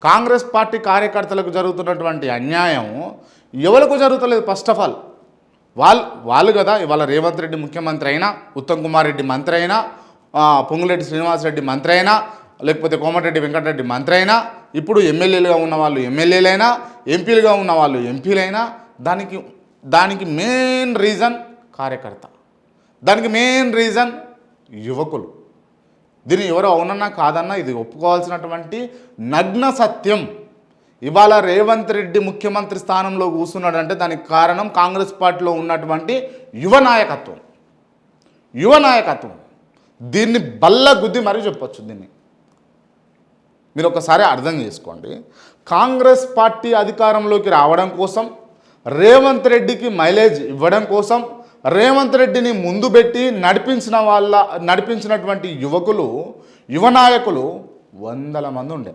Congress party కార్యకర్తలకు జరుగుతున్నటువంటి అన్యాయం ఎవరికి జరుగుతలేదు? ఫస్ట్ ఆఫ్ ఆల్ వాళ్ళు కదా ఇవాళ రేవంత్ రెడ్డి ముఖ్యమంత్రి అయినా, ఉత్తమ్ కుమార్ రెడ్డి మంత్రి అయినా, పొంగులేటి శ్రీనివాసరెడ్డి మంత్రి అయినా, లేకపోతే కోమటిరెడ్డి వెంకటరెడ్డి మంత్రి అయినా, ఇప్పుడు ఎమ్మెల్యేలుగా ఉన్న వాళ్ళు ఎమ్మెల్యేలైనా, ఎంపీలుగా ఉన్న వాళ్ళు ఎంపీలైనా, దానికి మెయిన్ రీజన్ కార్యకర్త, దానికి మెయిన్ రీజన్ యువకులు. దీన్ని ఎవరు అవునన్నా కాదన్నా ఇది ఒప్పుకోవాల్సినటువంటి నగ్న సత్యం. ఇవాళ రేవంత్ రెడ్డి ముఖ్యమంత్రి స్థానంలో కూర్చున్నాడంటే దానికి కారణం కాంగ్రెస్ పార్టీలో ఉన్నటువంటి యువ నాయకత్వం. దీన్ని బల్ల గుద్ది మరీ చెప్పొచ్చు. దీన్ని మీరు ఒకసారి అర్థం చేసుకోండి. కాంగ్రెస్ పార్టీ అధికారంలోకి రావడం కోసం, రేవంత్ రెడ్డికి మైలేజ్ ఇవ్వడం కోసం, రేవంత్ రెడ్డిని ముందు పెట్టి నడిపించినటువంటి యువ నాయకులు 100 మంది ఉండే.